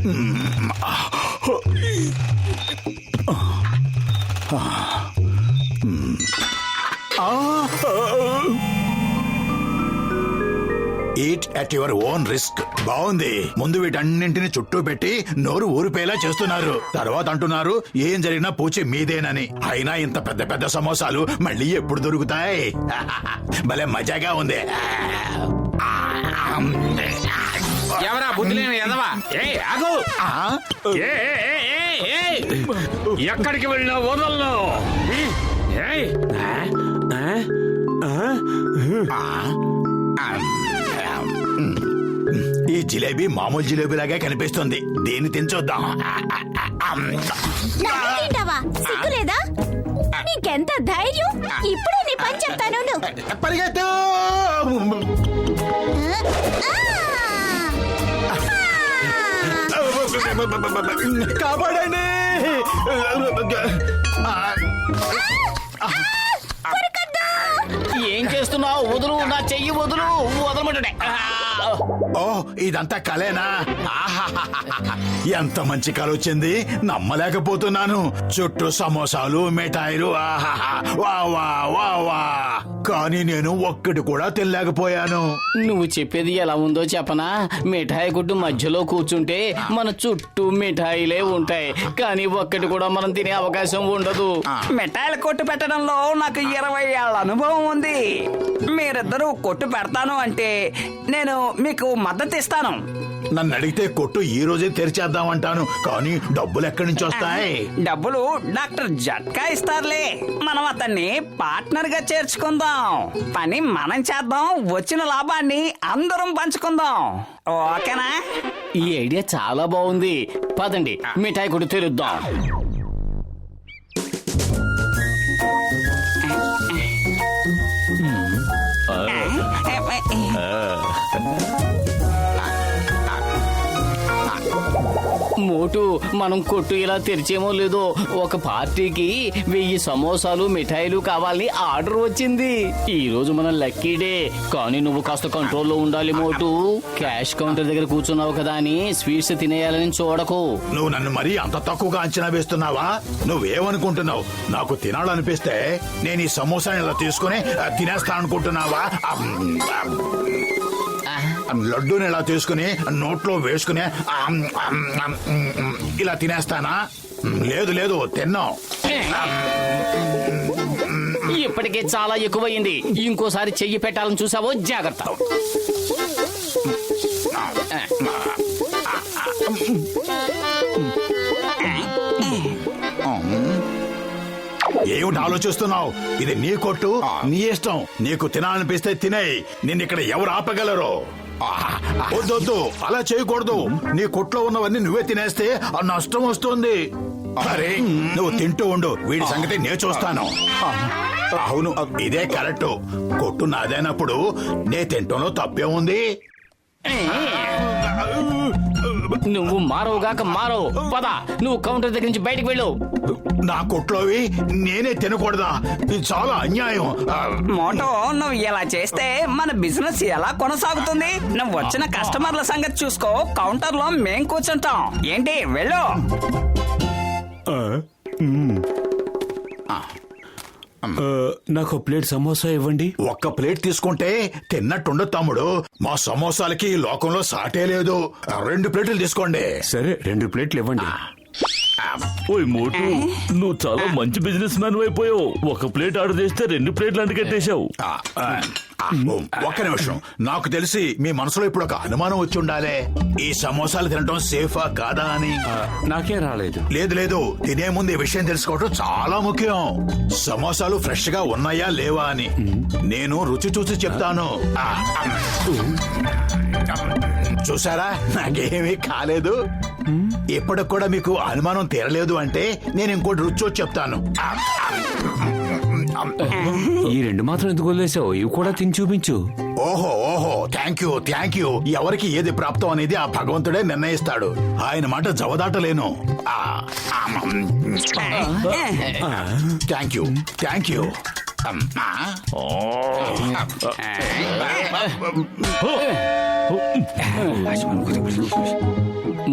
Eat at your own risk. బాగుంది. ముందు వీటన్నింటిని చుట్టూ పెట్టి నోరు ఊరిపోయేలా చేస్తున్నారు. తర్వాత అంటున్నారు ఏం జరిగినా పూచి మీదేనని. అయినా ఇంత పెద్ద పెద్ద సమోసాలు మళ్ళీ ఎప్పుడు దొరుకుతాయి? భలే మజాగా ఉంది. ఎవరా బుద్ధి లేని ఎదవా? ఎక్కడికి వెళ్ళినా వదలను. ఈ జిలేబీ మామూలు జిలేబీ లాగే కనిపిస్తుంది. దీన్ని తినచొద్దాం. సిగ్గులేదా? నీకెంత ధైర్యం? ఇప్పుడే నీ పని చెప్తాను. పరిగెత్తు. కాపాడండి. ఏం చేస్తున్నావు? వదులు, నా చెయ్యి వదులు. వదలమంటుండే. ఓ, ఇదంతా కలేనా? ఎంత మంచి కళ వచ్చింది, నమ్మలేకపోతున్నాను. చుట్టూ సమోసాలు, మిఠాయిలు. వా వా వా వా. కానీ నేను ఒక్కటి కూడా తినలేకపోయాను. నువ్వు చెప్పేది ఎలా ఉందో చెప్పనా? మిఠాయి గుడ్డు మధ్యలో కూర్చుంటే మన చుట్టూ మిఠాయిలే ఉంటాయి, కానీ ఒక్కటి కూడా మనం తినే అవకాశం ఉండదు. మిఠాయిల కొట్టు పెట్టడంలో నాకు 20 ఏళ్ల అనుభవం ఉంది. మీరిద్దరూ కొట్టు పెడతాను అంటే నేను మీకు మద్దతు ఇస్తాను. నన్ను అడిగితే కొట్టు ఈ రోజే తెరిచేద్దామంటాను, కానీ డబ్బులు ఎక్కడి నుంచి వస్తాయి? డబ్బులు డాక్టర్ జట్కా ఇస్తారులే. మనం అతన్ని పార్ట్నర్ గా చేర్చుకుందాం. పని మనం చేద్దాం, వచ్చిన లాభాన్ని అందరం పంచుకుందాం. ఓకేనా? ఈ ఐడియా చాలా బాగుంది. పదండి మిఠాయి కొట్టు తెరుద్దాం. మోటు, మనం కొట్టు ఇలా తెరిచేమో లేదో ఒక పార్టీకి 1000 సమోసాలు మిఠాయిలు కావాలని ఆర్డర్ వచ్చింది. ఈ రోజు మన లక్కీ డే. కానీ నువ్వు కాస్త కంట్రోల్లో ఉండాలి మోటు. క్యాష్ కౌంటర్ దగ్గర కూర్చున్నావు కదా అని స్వీట్స్ తినేయాలని చూడకు. నువ్వు నన్ను మరీ అంత తక్కువగా అంచనా వేస్తున్నావా? నువ్వేమనుకుంటున్నావు? నాకు తినాలనిపిస్తే నేను ఈ సమోసాని ఇలా తీసుకుని తినేస్తా అనుకుంటున్నావా? లడ్డూని ఇలా తీసుకుని నోట్లో వేసుకుని ఇలా తినేస్తానా? లేదు లేదు, తిన్నాం. ఇప్పటికే చాలా ఎక్కువయింది. ఇంకోసారి చెయ్యి పెట్టాలని చూసావో జాగ్రత్త. ఏమిటి ఆలోచిస్తున్నావు? ఇది నీ కొట్టు, నీ ఇష్టం. నీకు తినాలనిపిస్తే తినేయ్. నిన్నిక్కడ ఎవరు ఆపగలరు? వద్దొద్దు, అలా చేయకూడదు. నీ కొట్లో ఉన్నవన్నీ నువ్వే తినేస్తే ఆ నష్టం వస్తుంది. అరే, నువ్వు తింటూ ఉండు, వీడి సంగతి నేను చూస్తాను. అవును, ఇదే కరెక్ట్. కొట్టు నాదైనప్పుడు నే తింటూనో తప్పే ఉంది. నువ్వు మారవుగాక మారవు. పద, నువ్వు కౌంటర్ దగ్గర నుంచి బయటకు వెళ్ళు. నా కొట్లోవి నేనే తినకూడదా? ఇది చాలా అన్యాయం. మోటో, నువ్వు ఇలా చేస్తే మన బిజినెస్ ఎలా కొనసాగుతుంది? నువ్వు వచ్చిన కస్టమర్ల సంగతి చూసుకో. కౌంటర్ లో మేం కూర్చుంటాం. ఏంటి, వెళ్ళు. నాకు ప్లేట్ సమోసా ఇవ్వండి. ఒక్క ప్లేట్ తీసుకుంటే తిన్నట్టుండదు తమ్ముడు. మా సమోసాలకి ఈ లోకంలో సాటే లేదు. 2 ప్లేట్లు తీసుకోండి. సరే, 2 ప్లేట్లు ఇవ్వండి. ఓయ్ మోటు, నువ్వు చాలా మంచి బిజినెస్ మ్యాన్ అయిపోయావు. ఒక ప్లేట్ ఆర్డర్ చేస్తే 2 ప్లేట్లు అంటుకట్టేశావు. ఒక్క నిమిషం. నాకు తెలిసి మీ మనసులో ఇప్పుడు ఒక అనుమానం వచ్చి ఉండాలి. ఈ సమోసాలు తినడం సేఫా కాదా అని. నాకే రాలేదు. లేదు లేదు, తినే ముందు ఈ విషయం తెలుసుకోవడం చాలా ముఖ్యం. సమోసాలు ఫ్రెష్ గా ఉన్నాయా లేవా అని నేను రుచి చూసి చెప్తాను. చూసారా, నాకేమీ కాలేదు. ఇప్పటికి కూడా మీకు అనుమానం తీరలేదు అంటే నేను ఇంకోటి రుచి చెప్తాను. ఈ 2 మాత్రం ఎందుకు వదిలేసావు? ఇవి కూడా తిని చూపించు. ఓహో ఓహో, థ్యాంక్ యూ. ఎవరికి ఏది ప్రాప్తం అనేది ఆ భగవంతుడే నిర్ణయిస్తాడు. ఆయన మాట జవదాటలేను. Thank you.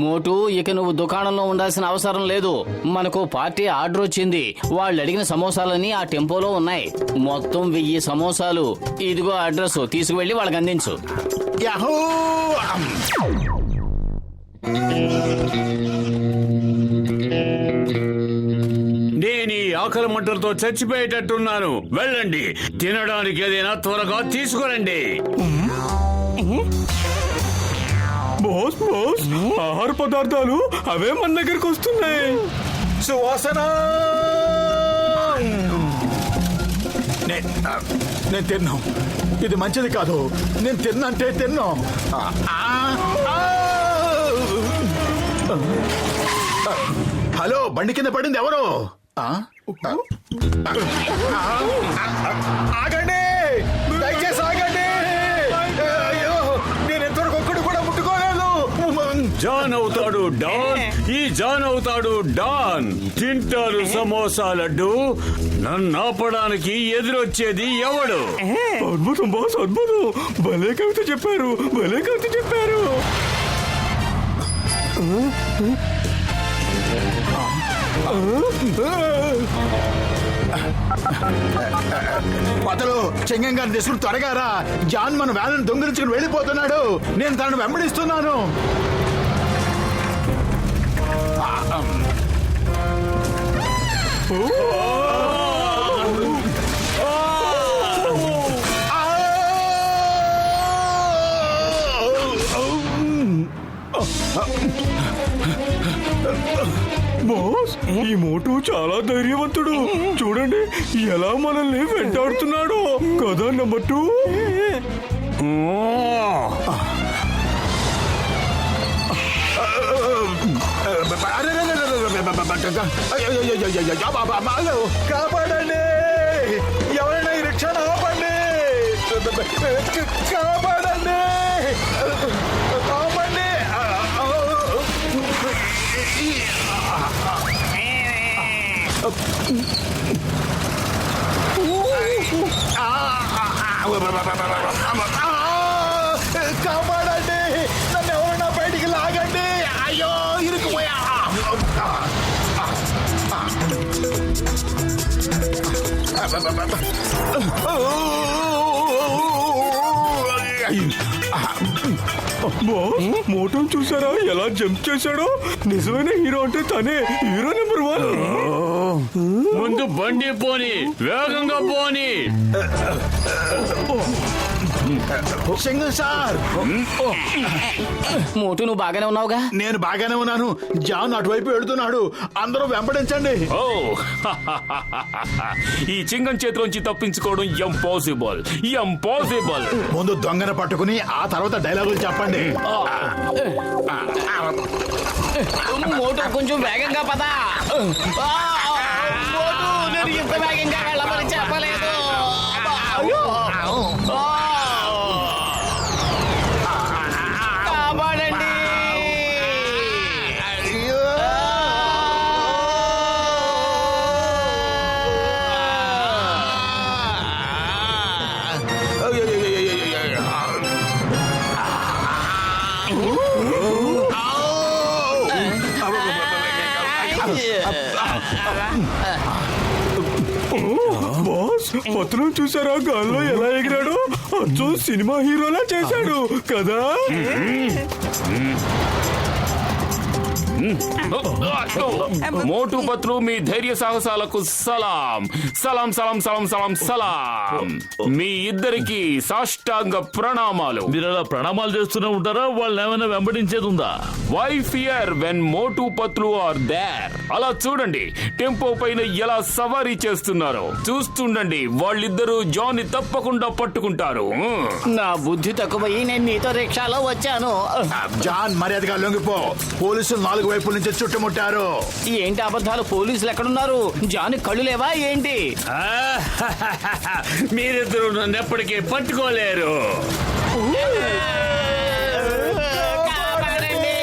మోటు, ఇక నువ్వు దుకాణంలో ఉండాల్సిన అవసరం లేదు. మనకు పార్టీ ఆర్డర్ వచ్చింది. వాళ్ళు అడిగిన సమోసాలన్నీ ఆ టెంపోలో ఉన్నాయి. మొత్తం 1000 సమోసాలు. ఇదిగో అడ్రస్, తీసుకువెళ్ళి వాళ్ళకి అందించు. యాహూ! నేను ఈ ఆకలి మంటలతో చచ్చిపోయేటట్టున్నాను. వెళ్ళండి, తినడానికి ఏదైనా త్వరగా తీసుకురండి. బాస్ బాస్, ఆహార పదార్థాలు అవే మన దగ్గరికి వస్తున్నాయి. సువాసన! నేను తిన్నాను. ఇది మంచిది కాదు. నేను తిన్నంటే తిన్నా. హలో, బండి కింద పడింది ఎవరు? ఆగండి, దయచేసి ఆగండి. అయ్యో, నేను ఎంతవరకు ఒక్కడు కూడా ముట్టుకోలేదు. జాన్ అవుతాడు డాన్, ఈ జాన్ అవుతాడు డాన్. తింటారు సమోసా లడ్డు. నన్ను ఆపడానికి ఎదురొచ్చేది ఎవడు? అద్భుతం బాస్, అద్భుతం. భలే కవిత చెప్పారు, భలే కవిత చెప్పారు. పదలు చెంగం గారిని తీసుకుని త్వరగారా. జాన్ మన వ్యాన్ దొంగిలించుకుని వెళ్ళిపోతున్నాడు. నేను తనను వెంబడిస్తున్నాను. బాస్, ఈ మోటు చాలా ధైర్యవంతుడు. చూడండి ఎలా మనల్ని వెంటాడుతున్నాడో కదా. నెంబర్ 2. కాపాడండి, ఎవరైనా ఈ రిక్షాను ఆపండి. కాపాడండి, ఆపండి. కాపాడండి, నన్ను ఎవరైనా బయటికి లాగండి. అయ్యో, ఇరుక్కుపోయా. బాస్, మోటోని చూసారా ఎలా జంప్ చేశాడో? నిజమైన హీరో అంటే తనే. Hero number 1. ముందు బండి పోని, వేగంగా పోని. సింగల్ సార్, మోటు, నువ్వు బాగానే ఉన్నావుగా? నేను బాగానే ఉన్నాను. జాన్ అటువైపు వెళుతున్నాడు. అందరూ వెంబడించండి. ఓ ఈ చింగం చేతిలోంచి తప్పించుకోవడం ఇంపాసిబుల్, ఇంపాసిబుల్. ముందు దొంగను పట్టుకుని ఆ తర్వాత డైలాగులు చెప్పండి. మోటు, కొంచెం వేగంగా పదా. మోటు, నేను ఇంత వేగంగా వెళ్ళమని చెప్పలేదు. కాపాడండి. బాస్, పత్రం చూసారా గాల్లో ఎలా ఎగిరాడో? అచ్చం సినిమా హీరోలా చేశాడు కదా. మోటు పత్రు, మీ ధైర్య సాహసాలకు సలాం, సలాం, సలాం, సలాం, సలాం, సలాం. మీ ఇద్దరికి సాష్టాంగ ప్రణామాలు. మీరు అలా ప్రణామాలు చేస్తూనే ఉంటారా? వాళ్ళని ఏమైనా వెంబడించేది ఉందా? Why fear when Motu Patlu are there. అలా చూడండి, టెంపో పైన ఎలా సవారీ చేస్తున్నారో చూస్తుండండి. వాళ్ళిద్దరూ జాన్ ని తప్పకుండా పట్టుకుంటారు. నా బుద్ధి తక్కువయ్యి నేను నీతో రిక్షాలో వచ్చాను. జాన్, మర్యాదగా లొంగిపో. పోలీసులు 4 వైపుల నుంచి చుట్టుముట్టారు. ఏంటి అబద్ధాలు? పోలీసులు ఎక్కడున్నారు? జాన్ కళ్ళు లేవా ఏంటి? మీరిద్దరూ నన్ను ఎప్పటికీ పట్టుకోలేరు. కాపాడండి.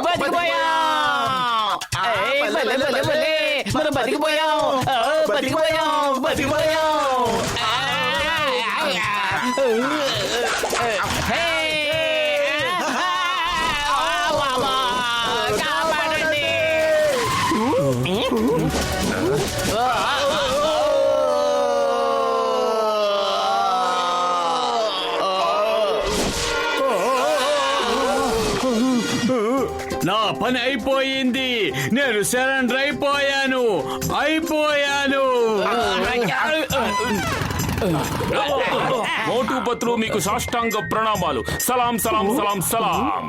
బతికిపోయా. భలే భలే భలే. మనం బతికిపోయాం బతికిపోయాం హే! బాబా, కాపాడండి. నా పని అయిపోయింది. నేను సరెండర్ అయిపోయాను. మోటు పత్లు మీకు సాష్టాంగ ప్రణామాలు. సలాం సలాం సలాం సలాం.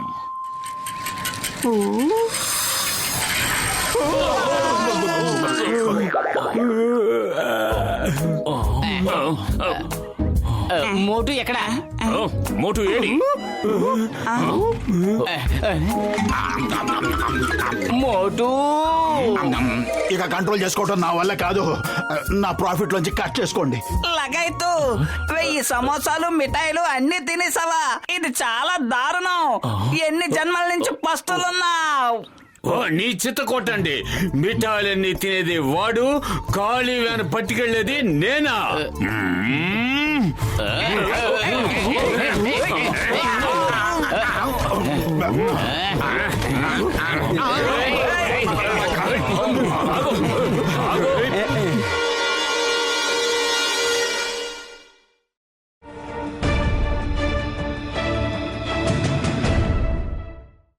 మోటు ఎక్కడా? ఓ, మోటు ఏడి? మోటు ఇక కంట్రోల్ చేసుకోవటం నా వల్ల కాదు. నా ప్రాఫిట్ లోంచి కట్ చేసుకోండి. లగైతు 1000 సమోసాలు మిఠాయిలు అన్ని తినేసావా? ఇది చాలా దారుణం. ఎన్ని జన్మల నుంచి పస్తులున్నావు? ఓ, నీ చిత్త కొట్టండి. మిఠాయిలన్నీ తినేది వాడు, ఖాళీ వ్యాన్ పట్టుకెళ్లేది నేనా?